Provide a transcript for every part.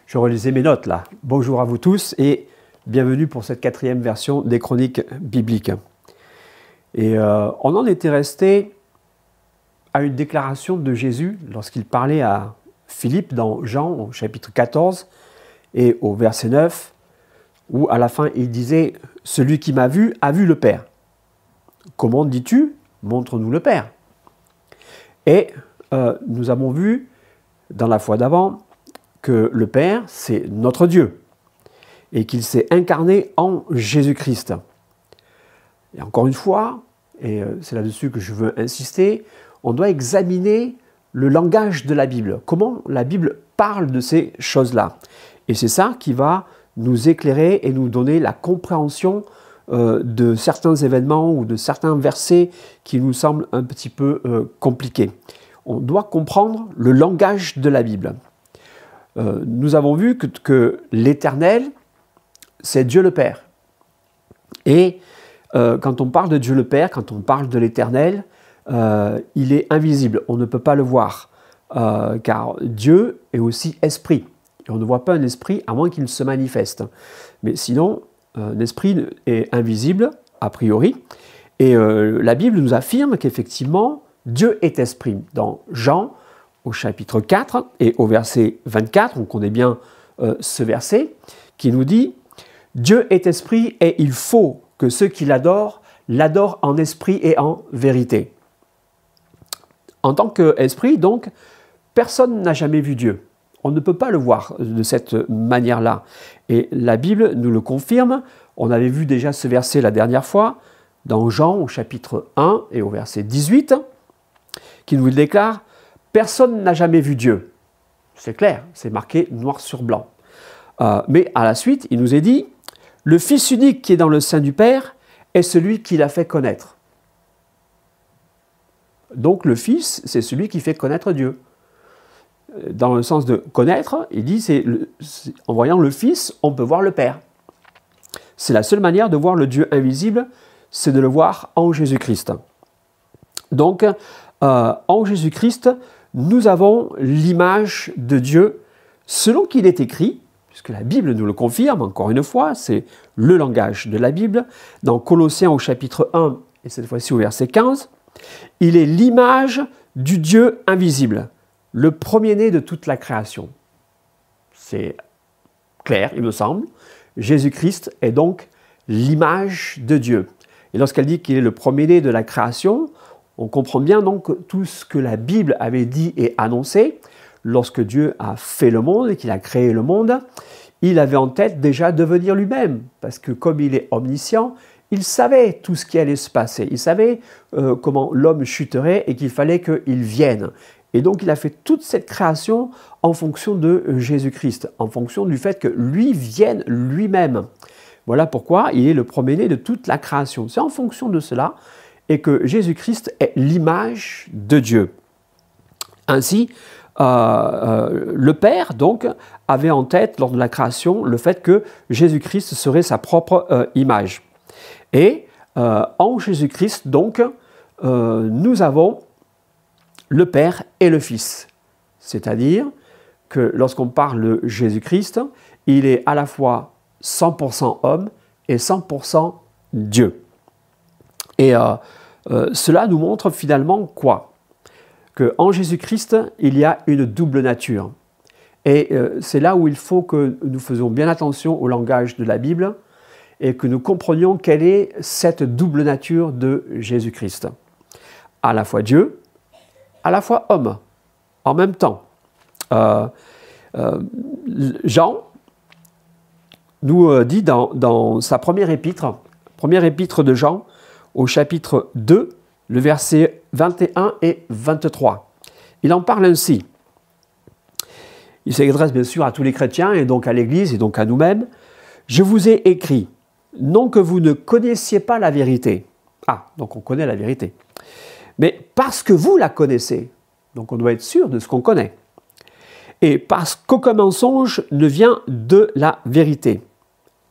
Je relisais mes notes là. Bonjour à vous tous et bienvenue pour cette 4e version des Chroniques bibliques. Et on en était resté à une déclaration de Jésus lorsqu'il parlait à Philippe dans Jean au chapitre 14 et au verset 9, où à la fin il disait « Celui qui m'a vu a vu le Père ». Comment dis-tu ? Montre-nous le Père. Et nous avons vu dans la fois d'avant que le Père, c'est notre Dieu et qu'il s'est incarné en Jésus-Christ. Et encore une fois, et c'est là-dessus que je veux insister, on doit examiner le langage de la Bible, comment la Bible parle de ces choses-là. Et c'est ça qui va nous éclairer et nous donner la compréhension de certains événements ou de certains versets qui nous semblent un petit peu compliqués. On doit comprendre le langage de la Bible. Nous avons vu que l'Éternel, c'est Dieu le Père. Et quand on parle de Dieu le Père, quand on parle de l'Éternel, il est invisible, on ne peut pas le voir, car Dieu est aussi esprit. Et on ne voit pas un esprit à moins qu'il se manifeste. Mais sinon, un esprit est invisible, a priori. Et la Bible nous affirme qu'effectivement, Dieu est esprit. Dans Jean, au chapitre 4 et au verset 24, on connaît bien ce verset, qui nous dit « Dieu est esprit et il faut que ceux qui l'adorent, l'adorent en esprit et en vérité. » En tant qu'esprit, donc, personne n'a jamais vu Dieu. On ne peut pas le voir de cette manière-là. Et la Bible nous le confirme. On avait vu déjà ce verset la dernière fois, dans Jean au chapitre 1 et au verset 18, qui nous déclare « Personne n'a jamais vu Dieu ». C'est clair, c'est marqué noir sur blanc. Mais à la suite, il nous est dit « Le Fils unique qui est dans le sein du Père est celui qui l'a fait connaître ». Donc le Fils, c'est celui qui fait connaître Dieu. Dans le sens de connaître, il dit en voyant le Fils, on peut voir le Père. C'est la seule manière de voir le Dieu invisible, c'est de le voir en Jésus-Christ. Donc, en Jésus-Christ, nous avons l'image de Dieu selon qu'il est écrit, puisque la Bible nous le confirme, encore une fois, c'est le langage de la Bible. Dans Colossiens au chapitre 1, et cette fois-ci au verset 15, il est l'image du Dieu invisible, le premier-né de toute la création. C'est clair, il me semble. Jésus-Christ est donc l'image de Dieu. Et lorsqu'elle dit qu'il est le premier-né de la création, on comprend bien donc tout ce que la Bible avait dit et annoncé. Lorsque Dieu a fait le monde et qu'il a créé le monde, il avait en tête déjà devenir lui-même, parce que comme il est omniscient, il savait tout ce qui allait se passer. Il savait comment l'homme chuterait et qu'il fallait qu'il vienne. Et donc il a fait toute cette création en fonction de Jésus-Christ, en fonction du fait que lui vienne lui-même. Voilà pourquoi il est le premier-né de toute la création. C'est en fonction de cela et que Jésus-Christ est l'image de Dieu. Ainsi, le Père, donc, avait en tête, lors de la création, le fait que Jésus-Christ serait sa propre image. Et en Jésus-Christ, donc, nous avons le Père et le Fils. C'est-à-dire que lorsqu'on parle de Jésus-Christ, il est à la fois 100% homme et 100% Dieu. Et cela nous montre finalement quoi ? Qu'en Jésus-Christ, il y a une double nature. Et c'est là où il faut que nous faisions bien attention au langage de la Bible et que nous comprenions quelle est cette double nature de Jésus-Christ. À la fois Dieu, à la fois homme, en même temps. Jean nous dit dans sa première épître de Jean, au chapitre 2, le verset 21 et 23. Il en parle ainsi. Il s'adresse bien sûr à tous les chrétiens et donc à l'Église et donc à nous-mêmes. « Je vous ai écrit, non que vous ne connaissiez pas la vérité. » Ah, donc on connaît la vérité. « Mais parce que vous la connaissez. » Donc on doit être sûr de ce qu'on connaît. « Et parce qu'aucun mensonge ne vient de la vérité. »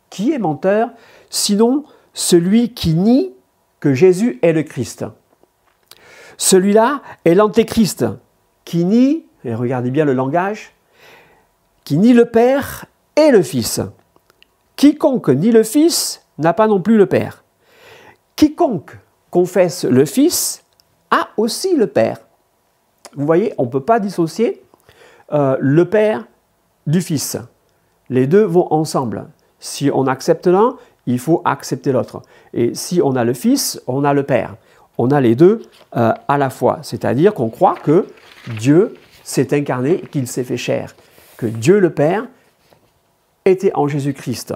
Qui est menteur, sinon celui qui nie que Jésus est le Christ. Celui-là est l'antéchrist, qui nie, et regardez bien le langage, qui nie le Père et le Fils. Quiconque nie le Fils n'a pas non plus le Père. Quiconque confesse le Fils a aussi le Père. Vous voyez, on ne peut pas dissocier le Père du Fils. Les deux vont ensemble. Si on accepte l'un, il faut accepter l'autre. Et si on a le Fils, on a le Père. On a les deux à la fois. C'est-à-dire qu'on croit que Dieu s'est incarné, qu'il s'est fait chair. Que Dieu le Père était en Jésus-Christ.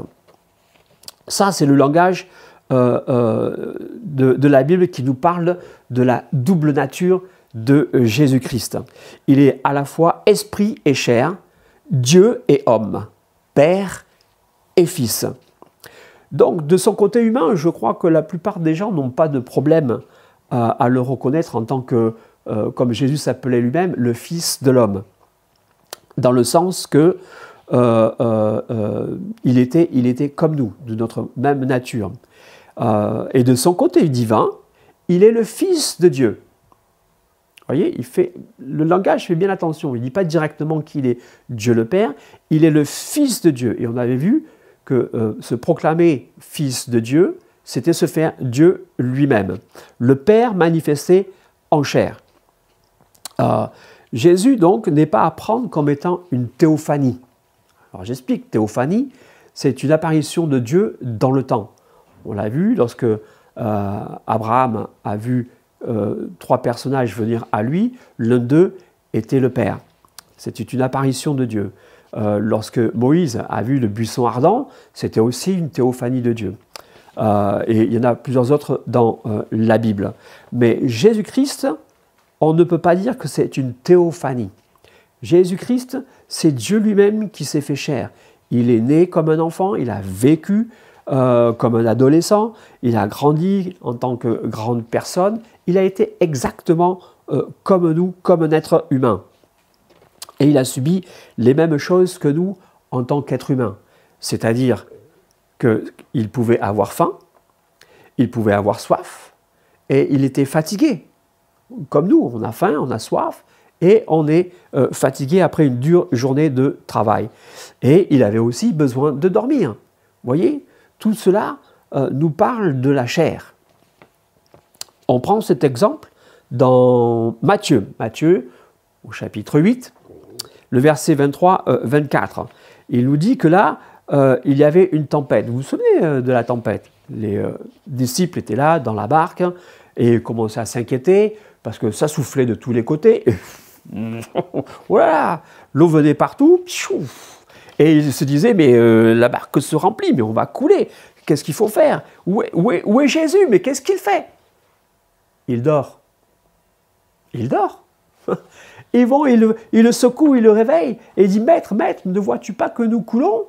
Ça, c'est le langage de la Bible qui nous parle de la double nature de Jésus-Christ. Il est à la fois esprit et chair, Dieu et homme, Père et Fils. Donc, de son côté humain, je crois que la plupart des gens n'ont pas de problème à le reconnaître en tant que, comme Jésus s'appelait lui-même, le Fils de l'homme. Dans le sens que il était comme nous, de notre même nature. Et de son côté divin, il est le Fils de Dieu. Vous voyez, le langage fait bien attention. Il ne dit pas directement qu'il est Dieu le Père, il est le Fils de Dieu. Et on avait vu que se proclamer Fils de Dieu, c'était se faire Dieu lui-même. Le Père manifesté en chair. Jésus, donc, n'est pas à prendre comme étant une théophanie. Alors j'explique, théophanie, c'est une apparition de Dieu dans le temps. On l'a vu lorsque Abraham a vu 3 personnages venir à lui, l'un d'eux était le Père. C'était une apparition de Dieu. Lorsque Moïse a vu le buisson ardent, c'était aussi une théophanie de Dieu. Et il y en a plusieurs autres dans la Bible. Mais Jésus-Christ, on ne peut pas dire que c'est une théophanie. Jésus-Christ, c'est Dieu lui-même qui s'est fait chair. Il est né comme un enfant, il a vécu comme un adolescent, il a grandi en tant que grande personne, il a été exactement comme nous, comme un être humain. Et il a subi les mêmes choses que nous en tant qu'être humain. C'est-à-dire qu'il pouvait avoir faim, il pouvait avoir soif, et il était fatigué. Comme nous, on a faim, on a soif, et on est fatigué après une dure journée de travail. Et il avait aussi besoin de dormir. Vous voyez, tout cela nous parle de la chair. On prend cet exemple dans Matthieu. Matthieu, au chapitre 8, le verset 23-24. Il nous dit que là, il y avait une tempête. Vous vous souvenez de la tempête? Les disciples étaient là, dans la barque, et commençaient à s'inquiéter, parce que ça soufflait de tous les côtés. Voilà, l'eau venait partout. Et ils se disaient, mais la barque se remplit, mais on va couler. Qu'est-ce qu'il faut faire? Où est Jésus? Mais qu'est-ce qu'il fait? Il dort. Il dort. Ils vont, ils le secouent, ils le réveillent, et il dit, Maître, ne vois-tu pas que nous coulons?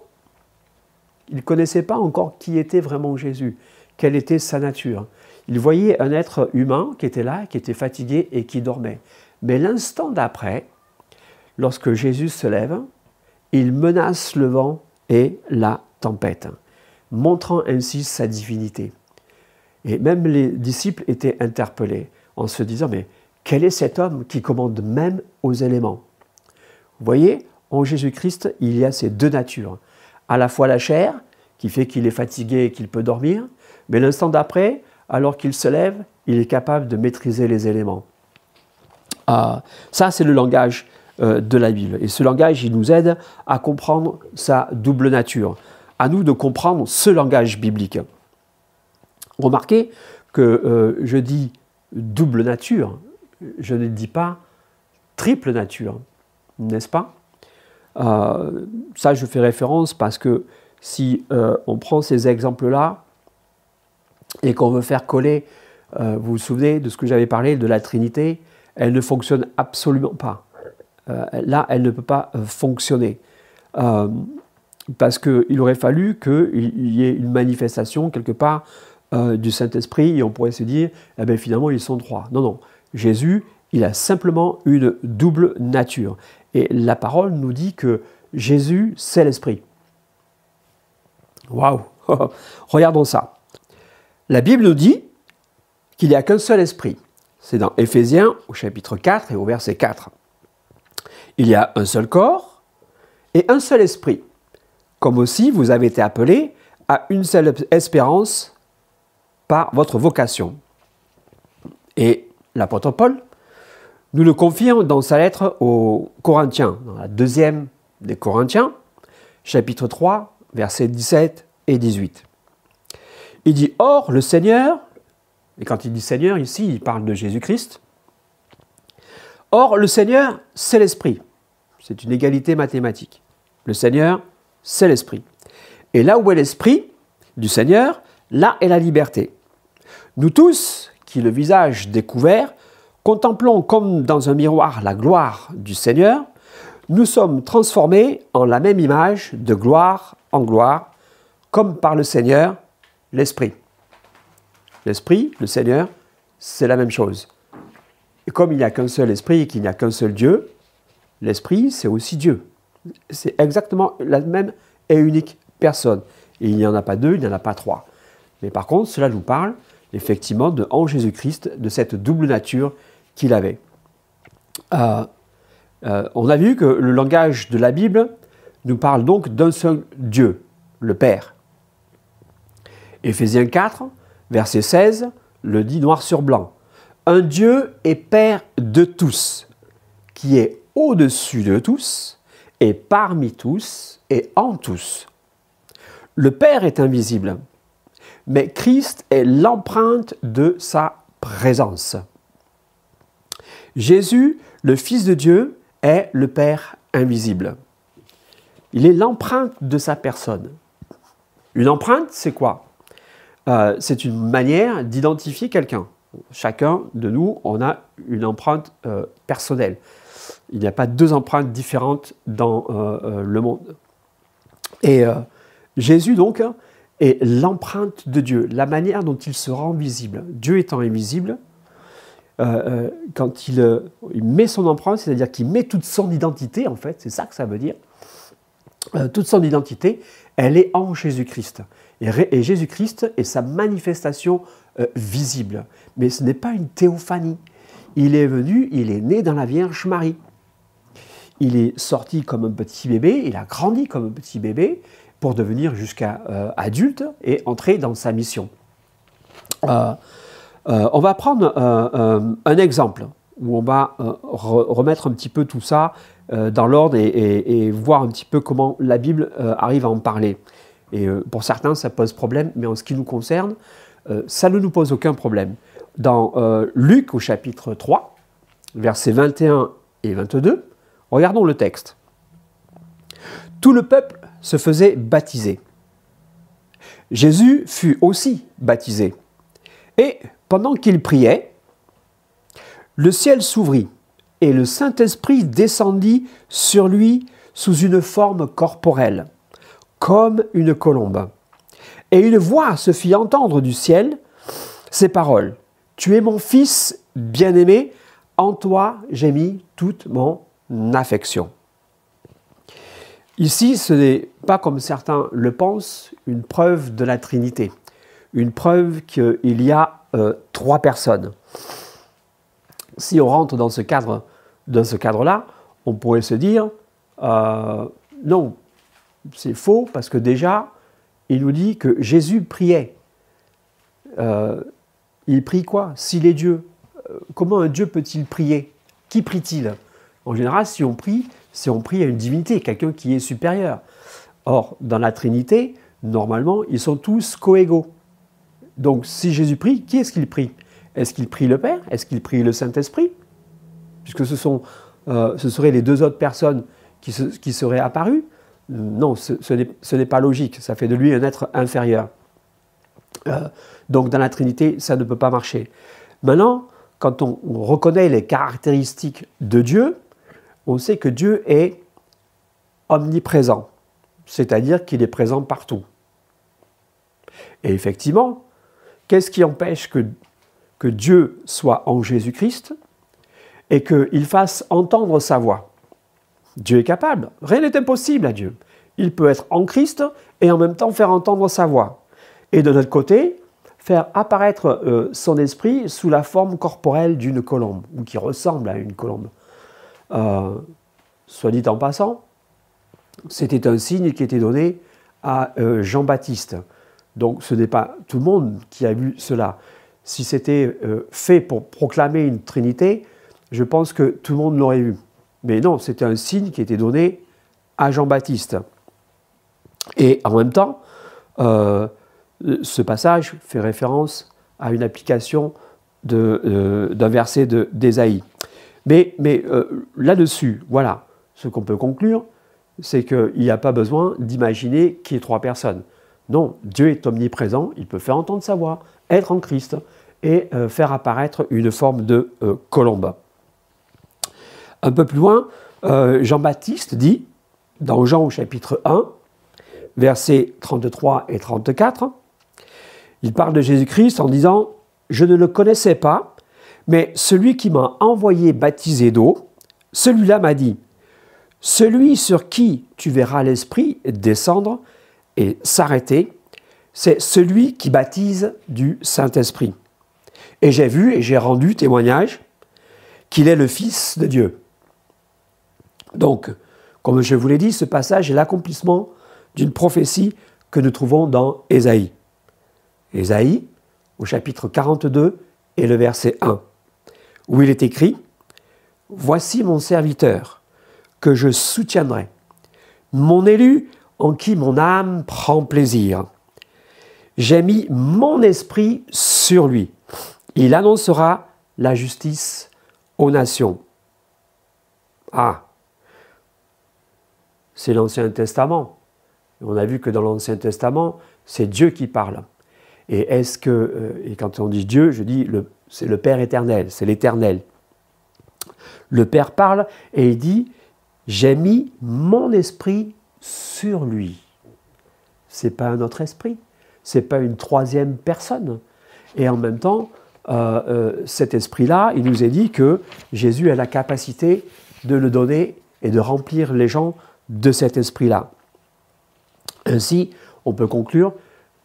Il ne connaissait pas encore qui était vraiment Jésus, quelle était sa nature. Il voyait un être humain qui était là, qui était fatigué et qui dormait. Mais l'instant d'après, lorsque Jésus se lève, il menace le vent et la tempête, montrant ainsi sa divinité. Et même les disciples étaient interpellés en se disant, mais quel est cet homme qui commande même aux éléments? Vous voyez, en Jésus-Christ, il y a ces deux natures. À la fois la chair, qui fait qu'il est fatigué et qu'il peut dormir, mais l'instant d'après, alors qu'il se lève, il est capable de maîtriser les éléments. Ça, c'est le langage de la Bible. Et ce langage, il nous aide à comprendre sa double nature. À nous de comprendre ce langage biblique. Remarquez que je dis double nature, je ne dis pas triple nature, n'est-ce pas? Ça, je fais référence parce que si on prend ces exemples-là et qu'on veut faire coller, vous vous souvenez de ce que j'avais parlé de la Trinité, elle ne fonctionne absolument pas. Là, elle ne peut pas fonctionner. Parce qu'il aurait fallu qu'il y ait une manifestation quelque part du Saint-Esprit et on pourrait se dire, eh bien, finalement, ils sont trois. Non, non. Jésus, il a simplement une double nature. Et la parole nous dit que Jésus, c'est l'Esprit. Waouh! Regardons ça. La Bible nous dit qu'il n'y a qu'un seul esprit. C'est dans Éphésiens, au chapitre 4 et au verset 4. Il y a un seul corps et un seul esprit, comme aussi vous avez été appelés à une seule espérance par votre vocation. Et l'apôtre Paul nous le confirme dans sa lettre aux Corinthiens, dans la deuxième des Corinthiens, chapitre 3, versets 17 et 18. Il dit « Or, le Seigneur », et quand il dit « Seigneur », ici, il parle de Jésus-Christ, « Or, le Seigneur, c'est l'Esprit ». C'est une égalité mathématique. Le Seigneur, c'est l'Esprit. Et là où est l'Esprit du Seigneur, là est la liberté. Nous tous, qui le visage découvert, contemplons comme dans un miroir la gloire du Seigneur, nous sommes transformés en la même image de gloire en gloire, comme par le Seigneur, l'Esprit. L'Esprit, le Seigneur, c'est la même chose. Et comme il n'y a qu'un seul Esprit et qu'il n'y a qu'un seul Dieu, l'Esprit, c'est aussi Dieu. C'est exactement la même et unique personne. Et il n'y en a pas deux, il n'y en a pas trois. Mais par contre, cela nous parle effectivement en Jésus-Christ, de cette double nature qu'il avait. On a vu que le langage de la Bible nous parle donc d'un seul Dieu, le Père. Éphésiens 4, verset 16, le dit noir sur blanc. Un Dieu est Père de tous, qui est au-dessus de tous, et parmi tous, et en tous. Le Père est invisible, mais Christ est l'empreinte de sa présence. Jésus, le Fils de Dieu, est le Père invisible. Il est l'empreinte de sa personne. Une empreinte, c'est quoi? C'est une manière d'identifier quelqu'un. Chacun de nous, on a une empreinte personnelle. Il n'y a pas deux empreintes différentes dans le monde. Et Jésus, donc, est l'empreinte de Dieu, la manière dont il se rend visible. Dieu étant invisible, quand il met son empreinte, c'est-à-dire qu'il met toute son identité, en fait, c'est ça que ça veut dire, toute son identité, elle est en Jésus-Christ. Et Jésus-Christ est sa manifestation visible. Mais ce n'est pas une théophanie. Il est venu, il est né dans la Vierge Marie. Il est sorti comme un petit bébé, il a grandi comme un petit bébé pour devenir jusqu'à adulte et entrer dans sa mission. On va prendre un exemple où on va remettre un petit peu tout ça dans l'ordre et voir un petit peu comment la Bible arrive à en parler. Et pour certains, ça pose problème, mais en ce qui nous concerne, ça ne nous pose aucun problème. Dans Luc au chapitre 3, versets 21 et 22, regardons le texte. Tout le peuple se faisait baptiser. Jésus fut aussi baptisé. Et pendant qu'il priait, le ciel s'ouvrit et le Saint-Esprit descendit sur lui sous une forme corporelle, comme une colombe. Et une voix se fit entendre du ciel, ces paroles. « Tu es mon Fils bien-aimé, en toi j'ai mis toute mon affection. » Ici, ce n'est pas, comme certains le pensent, une preuve de la Trinité, une preuve qu'il y a trois personnes. Si on rentre dans ce cadre-là, on pourrait se dire non, c'est faux, parce que déjà, il nous dit que Jésus priait. Il prie quoi? S'il est Dieu, comment un Dieu peut-il prier? Qui prie-t-il? En général, si on prie à une divinité, quelqu'un qui est supérieur. Or, dans la Trinité, normalement, ils sont tous coégaux. Donc, si Jésus prie, qui est-ce qu'il prie? Est-ce qu'il prie le Père? Est-ce qu'il prie le Saint-Esprit? Puisque ce seraient les deux autres personnes qui seraient apparues. Non, ce n'est pas logique. Ça fait de lui un être inférieur. Donc, dans la Trinité, ça ne peut pas marcher. Maintenant, quand on reconnaît les caractéristiques de Dieu, on sait que Dieu est omniprésent, c'est-à-dire qu'il est présent partout. Et effectivement, qu'est-ce qui empêche que Dieu soit en Jésus-Christ et qu'il fasse entendre sa voix? Dieu est capable, rien n'est impossible à Dieu. Il peut être en Christ et en même temps faire entendre sa voix. Et de notre côté, faire apparaître son esprit sous la forme corporelle d'une colombe, ou qui ressemble à une colombe. Soit dit en passant, c'était un signe qui était donné à Jean-Baptiste. Donc ce n'est pas tout le monde qui a vu cela. Si c'était fait pour proclamer une Trinité, je pense que tout le monde l'aurait vu. Mais non, c'était un signe qui était donné à Jean-Baptiste. Et en même temps, ce passage fait référence à une application d'un verset d'Ésaïe. Mais là-dessus, voilà, ce qu'on peut conclure, c'est qu'il n'y a pas besoin d'imaginer qu'il y ait trois personnes. Non, Dieu est omniprésent, il peut faire entendre sa voix, être en Christ et faire apparaître une forme de colombe. Un peu plus loin, Jean-Baptiste dit, dans Jean au chapitre 1, versets 33 et 34, il parle de Jésus-Christ en disant « Je ne le connaissais pas, mais celui qui m'a envoyé baptiser d'eau, celui-là m'a dit « Celui sur qui tu verras l'Esprit descendre et s'arrêter, c'est celui qui baptise du Saint-Esprit. Et j'ai vu et j'ai rendu témoignage qu'il est le Fils de Dieu. » Donc, comme je vous l'ai dit, ce passage est l'accomplissement d'une prophétie que nous trouvons dans Ésaïe. Ésaïe, au chapitre 42 et le verset 1, où il est écrit « Voici mon serviteur, que je soutiendrai, mon élu en qui mon âme prend plaisir. J'ai mis mon esprit sur lui. Il annoncera la justice aux nations. » Ah, c'est l'Ancien Testament. On a vu que dans l'Ancien Testament, c'est Dieu qui parle. Et quand on dit Dieu, je dis c'est le Père éternel, c'est l'Éternel. Le Père parle et il dit « J'ai mis mon esprit sur lui. » Ce n'est pas un autre esprit, ce n'est pas une troisième personne. Et en même temps, cet esprit-là, il nous est dit que Jésus a la capacité de le donner et de remplir les gens de cet esprit-là. Ainsi, on peut conclure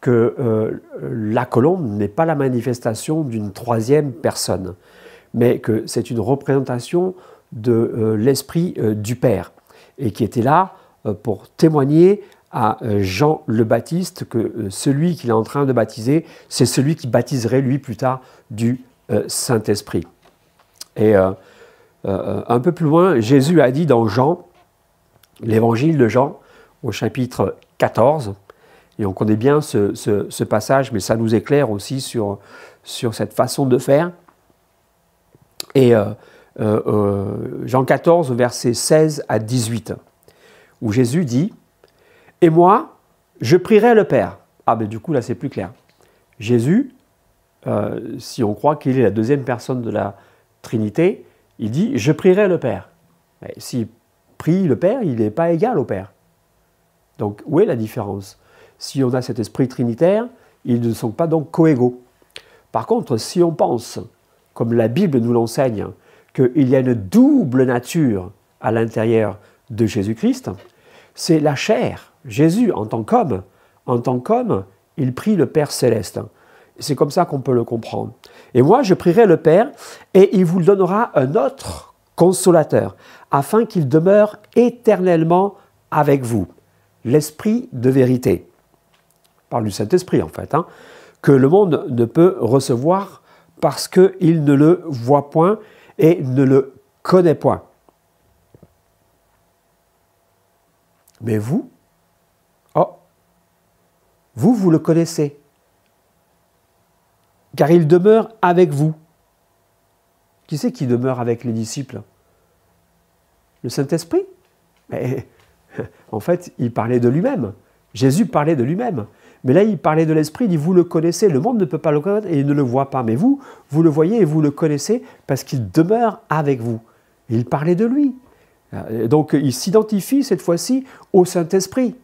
que la colombe n'est pas la manifestation d'une troisième personne, mais que c'est une représentation de l'esprit du Père, et qui était là pour témoigner à Jean le Baptiste que celui qu'il est en train de baptiser, c'est celui qui baptiserait lui plus tard du Saint-Esprit. Et un peu plus loin, Jésus a dit dans Jean, l'évangile de Jean, au chapitre 14, et on connaît bien ce passage, mais ça nous éclaire aussi sur cette façon de faire. Et Jean 14, versets 16 à 18, où Jésus dit « Et moi, je prierai le Père. » Ah ben du coup là c'est plus clair. Jésus, si on croit qu'il est la deuxième personne de la Trinité, il dit « Je prierai le Père ». S'il prie le Père, il n'est pas égal au Père. Donc où est la différence? Si on a cet esprit trinitaire, ils ne sont pas donc coégaux. Par contre, si on pense, comme la Bible nous l'enseigne, qu'il y a une double nature à l'intérieur de Jésus-Christ, c'est la chair. Jésus, en tant qu'homme, il prie le Père céleste. C'est comme ça qu'on peut le comprendre. Et moi, je prierai le Père, et il vous donnera un autre consolateur, afin qu'il demeure éternellement avec vous, l'Esprit de vérité. On parle du Saint-Esprit, en fait, que le monde ne peut recevoir parce qu'il ne le voit point et ne le connaît point. Mais vous, vous le connaissez, car il demeure avec vous. Qui c'est qui demeure avec les disciples? Le Saint-Esprit? Mais en fait, il parlait de lui-même. Jésus parlait de lui-même. Mais là, il parlait de l'Esprit, il dit, vous le connaissez, le monde ne peut pas le connaître et il ne le voit pas. Mais vous le voyez et vous le connaissez parce qu'il demeure avec vous. Il parlait de lui. Donc, il s'identifie cette fois-ci au Saint-Esprit.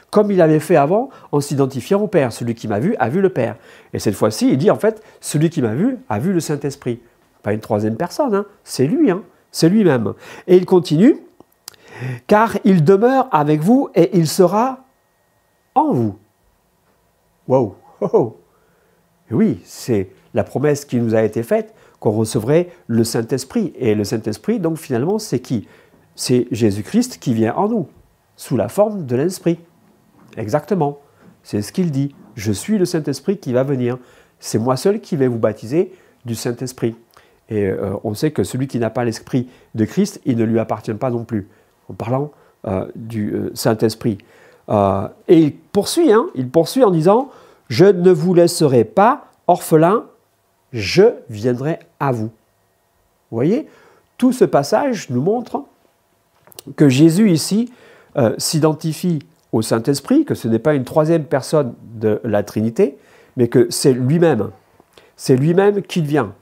Comme il avait fait avant en s'identifiant au Père. Celui qui m'a vu a vu le Père. Et cette fois-ci, il dit en fait, celui qui m'a vu a vu le Saint-Esprit. Pas une troisième personne, c'est lui, c'est lui-même. Et il continue, car il demeure avec vous et il sera en vous. Wow! Oui, c'est la promesse qui nous a été faite, qu'on recevrait le Saint-Esprit. Et le Saint-Esprit, donc finalement, c'est qui? C'est Jésus-Christ qui vient en nous. sous la forme de l'Esprit. Exactement. C'est ce qu'il dit. Je suis le Saint-Esprit qui va venir. C'est moi seul qui vais vous baptiser du Saint-Esprit. Et on sait que celui qui n'a pas l'Esprit de Christ, il ne lui appartient pas non plus. En parlant du Saint-Esprit. Et il poursuit en disant « Je ne vous laisserai pas orphelins, je viendrai à vous. » Vous voyez, tout ce passage nous montre que Jésus ici s'identifie au Saint-Esprit, que ce n'est pas une troisième personne de la Trinité, mais que c'est lui-même. C'est lui-même qui vient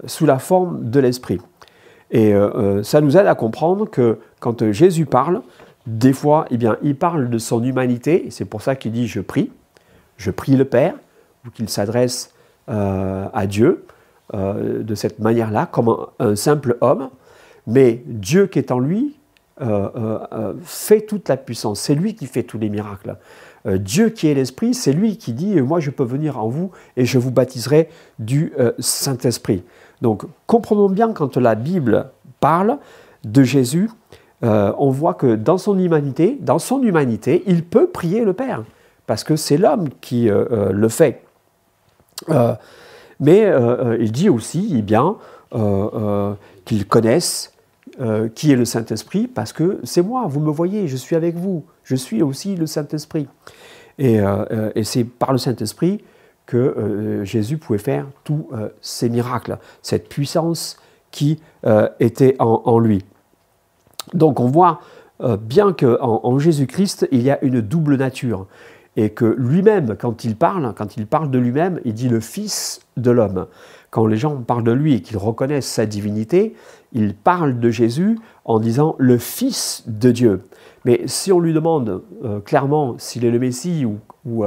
sous la forme de l'Esprit. Et ça nous aide à comprendre que quand Jésus parle, des fois, eh bien, il parle de son humanité, et c'est pour ça qu'il dit « je prie le Père », ou qu'il s'adresse à Dieu de cette manière-là, comme un simple homme, mais Dieu qui est en lui fait toute la puissance, c'est lui qui fait tous les miracles. Dieu qui est l'Esprit, c'est lui qui dit « moi je peux venir en vous et je vous baptiserai du Saint-Esprit ». Donc comprenons bien quand la Bible parle de Jésus, on voit que dans son humanité, il peut prier le Père, parce que c'est l'homme qui le fait. Mais il dit aussi eh bien, qu'ils connaissent qui est le Saint-Esprit, parce que c'est moi, vous me voyez, je suis avec vous, je suis aussi le Saint-Esprit. Et c'est par le Saint-Esprit que Jésus pouvait faire tous ces miracles, cette puissance qui était en lui. Donc on voit bien qu'en Jésus-Christ, il y a une double nature, et que lui-même, quand il parle de lui-même, il dit le Fils de l'homme. Quand les gens parlent de lui et qu'ils reconnaissent sa divinité, ils parlent de Jésus en disant le Fils de Dieu. Mais si on lui demande clairement s'il est le Messie ou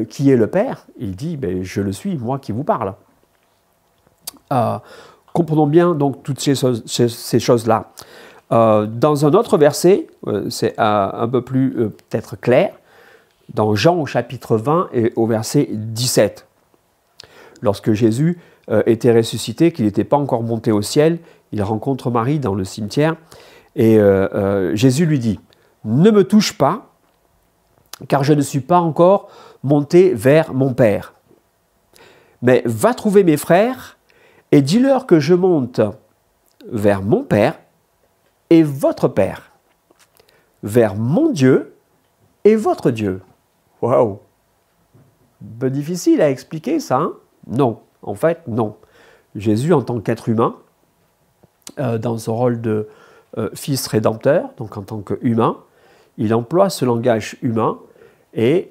qui est le Père, il dit ben, « je le suis, moi qui vous parle ». Comprenons bien donc toutes ces choses-là. Dans un autre verset, c'est un peu plus peut-être clair, dans Jean au chapitre 20 et au verset 17. Lorsque Jésus était ressuscité, qu'il n'était pas encore monté au ciel, il rencontre Marie dans le cimetière et Jésus lui dit « Ne me touche pas, car je ne suis pas encore monté vers mon Père. Mais va trouver mes frères et dis-leur que je monte vers mon Père et votre Père, vers mon Dieu et votre Dieu. » Waouh! Un peu difficile à expliquer ça, hein? Non, en fait, non. Jésus, en tant qu'être humain, dans son rôle de fils rédempteur, donc en tant qu'humain, il emploie ce langage humain et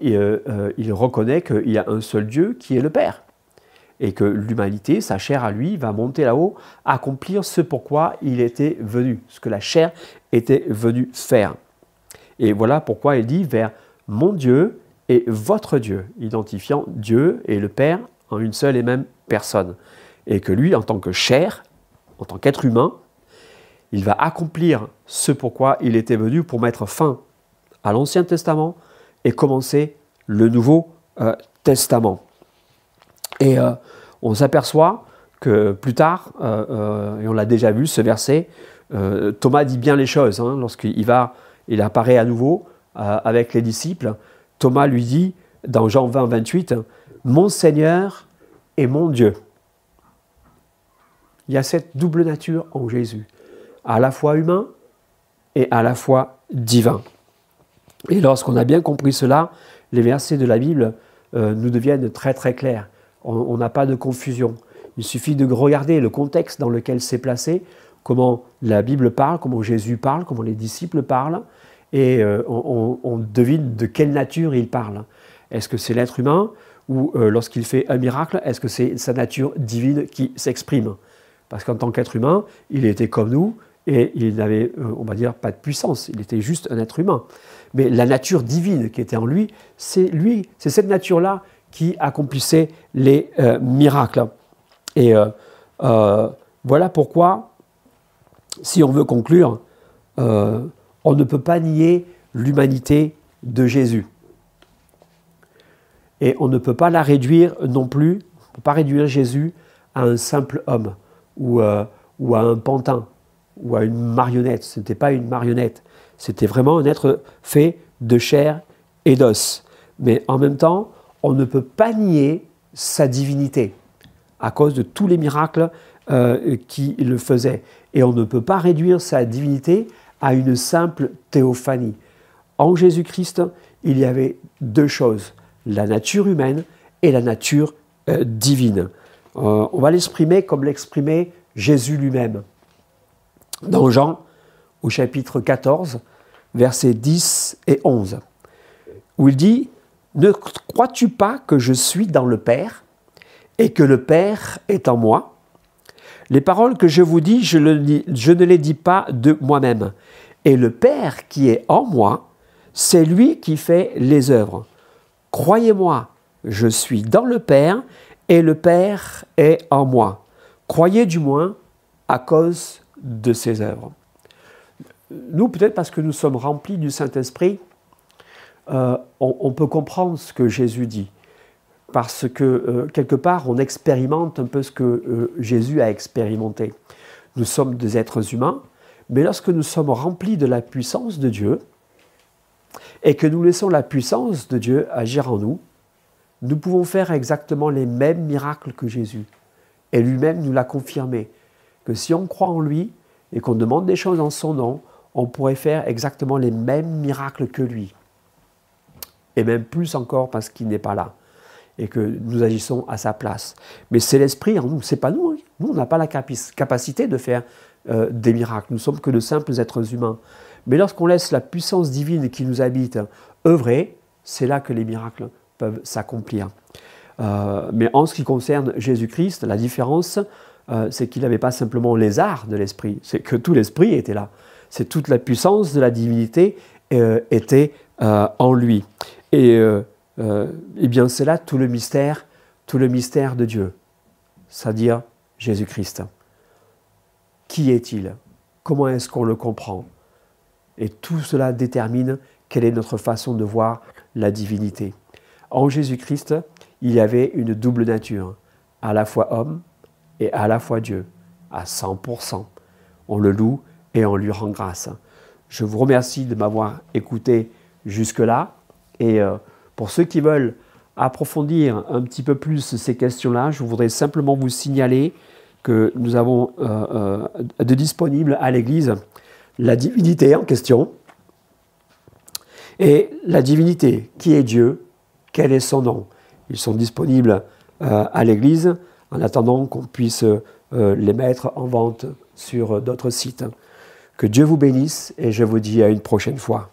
il reconnaît qu'il y a un seul Dieu qui est le Père. Et que l'humanité, sa chair à lui, va monter là-haut, accomplir ce pourquoi il était venu, ce que la chair était venue faire. Et voilà pourquoi il dit vers mon Dieu et votre Dieu, identifiant Dieu et le Père en une seule et même personne. Et que lui, en tant que chair, en tant qu'être humain, il va accomplir ce pourquoi il était venu pour mettre fin à l'Ancien Testament et commencer le Nouveau Testament. Et on s'aperçoit que plus tard, et on l'a déjà vu ce verset, Thomas dit bien les choses, hein, lorsqu'il apparaît à nouveau avec les disciples. Thomas lui dit, dans Jean 20, 28, « Mon Seigneur et mon Dieu ». Il y a cette double nature en Jésus, à la fois humain et à la fois divin. Et lorsqu'on a bien compris cela, les versets de la Bible nous deviennent très très clairs. On n'a pas de confusion. Il suffit de regarder le contexte dans lequel c'est placé, comment la Bible parle, comment Jésus parle, comment les disciples parlent, et on devine de quelle nature il parle. Est-ce que c'est l'être humain ou lorsqu'il fait un miracle, est-ce que c'est sa nature divine qui s'exprime? Parce qu'en tant qu'être humain, il était comme nous et il n'avait, on va dire, pas de puissance. Il était juste un être humain. Mais la nature divine qui était en lui, c'est cette nature-là qui accomplissait les miracles. Et voilà pourquoi, si on veut conclure, on ne peut pas nier l'humanité de Jésus. Et on ne peut pas la réduire non plus, on ne peut pas réduire Jésus à un simple homme ou à un pantin ou à une marionnette. Ce n'était pas une marionnette. C'était vraiment un être fait de chair et d'os. Mais en même temps, on ne peut pas nier sa divinité à cause de tous les miracles qui le faisaient. Et on ne peut pas réduire sa divinité à une simple théophanie. En Jésus-Christ, il y avait deux choses, la nature humaine et la nature divine. On va l'exprimer comme l'exprimait Jésus lui-même. Dans Jean, au chapitre 14, versets 10 et 11, où il dit « Ne crois-tu pas que je suis dans le Père et que le Père est en moi ? Les paroles que je vous dis, je ne les dis pas de moi-même. Et le Père qui est en moi, c'est lui qui fait les œuvres. Croyez-moi, je suis dans le Père et le Père est en moi. Croyez du moins à cause de ses œuvres. » Nous, peut-être parce que nous sommes remplis du Saint-Esprit, on peut comprendre ce que Jésus dit. Parce que, quelque part, on expérimente un peu ce que Jésus a expérimenté. Nous sommes des êtres humains, mais lorsque nous sommes remplis de la puissance de Dieu, et que nous laissons la puissance de Dieu agir en nous, nous pouvons faire exactement les mêmes miracles que Jésus. Et lui-même nous l'a confirmé, que si on croit en lui et qu'on demande des choses en son nom, on pourrait faire exactement les mêmes miracles que lui. Et même plus encore parce qu'il n'est pas là et que nous agissons à sa place. Mais c'est l'Esprit en nous, c'est pas nous. Nous, on n'a pas la capacité de faire des miracles. Nous ne sommes que de simples êtres humains. Mais lorsqu'on laisse la puissance divine qui nous habite œuvrer, c'est là que les miracles peuvent s'accomplir. Mais en ce qui concerne Jésus-Christ, la différence, c'est qu'il n'avait pas simplement les arts de l'Esprit, c'est que tout l'Esprit était là. C'est toute la puissance de la divinité était en lui. Et bien c'est là tout le mystère de Dieu, c'est-à-dire Jésus-Christ. Qui est-il? Comment est-ce qu'on le comprend? Et tout cela détermine quelle est notre façon de voir la divinité. En Jésus-Christ, il y avait une double nature, à la fois homme et à la fois Dieu, à 100%. On le loue et on lui rend grâce. Je vous remercie de m'avoir écouté jusque-là. Et pour ceux qui veulent approfondir un petit peu plus ces questions-là, je voudrais simplement vous signaler que nous avons de disponible à l'Église la divinité en question. Et la divinité, qui est Dieu, quel est son nom? Ils sont disponibles à l'Église en attendant qu'on puisse les mettre en vente sur d'autres sites. Que Dieu vous bénisse et je vous dis à une prochaine fois.